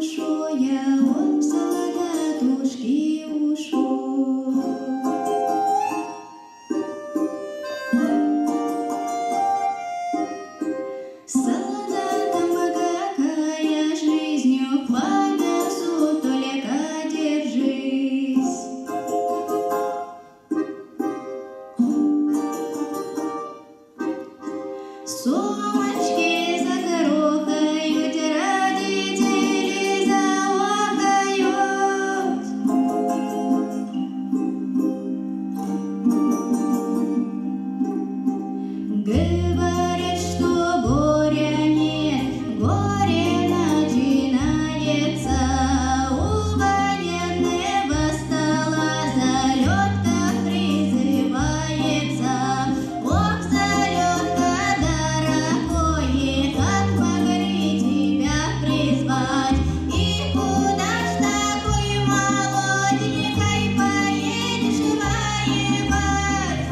душу я, он в солдатушки ушел. Солдатам какая жизнью по лесу, только держись. Сумочки загрохают, родители заохают. Говорят, что горя нет, горе начинается. У военного стола залетка призывается. Ох, залетка дорогой, как могли тебя призвать? И куда ж такой молоденькой поедешь воевать?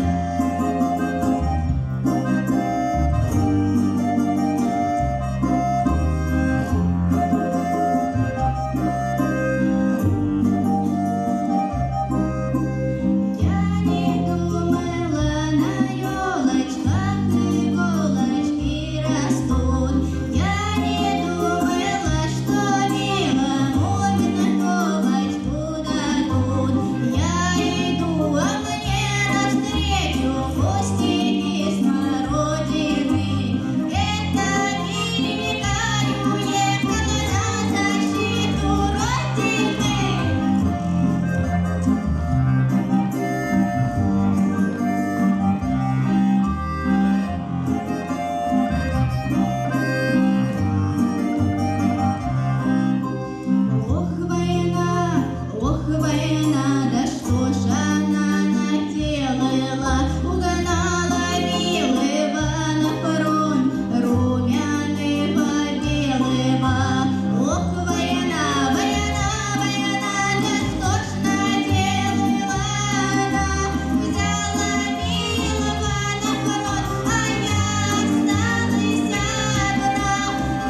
Я не думала, на елочках иголочки растут. Я не думала, что милому винтовочку дадут. Я иду, а мне навстречу кустики смородины. Это миленькая уехала на защиту Родины. Ох, война, да что ж она наделала? Угнала милого на фронт, румяный побелого. Ох, война, война, война, да что ж наделала она? Взяла милого на фронт, а я осталась одна.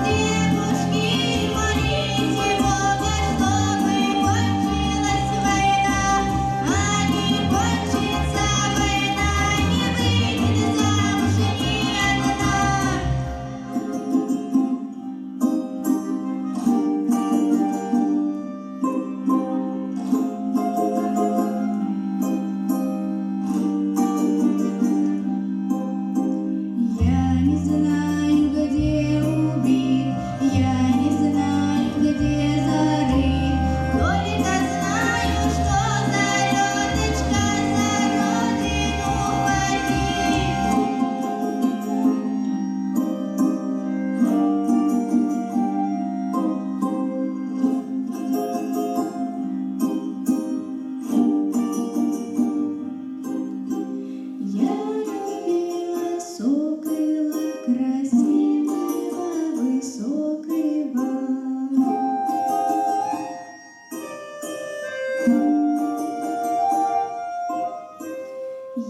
Девушки, молите Бога, чтобы кончилась война, а не кончится война, не выйдет замуж ни одна. Я не знаю, где убит, я не знаю, где зарыт, только знаю, что залеточка за родину погиб. Я любила сокола красивого, высокого.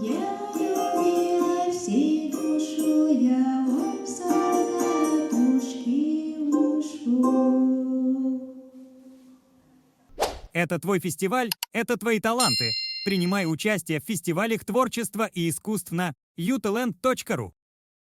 Я любила всей душой, а он в солдатушки ушел. Это твой фестиваль, это твои таланты. Принимай участие в фестивалях творчества и искусств на youtalent.ru.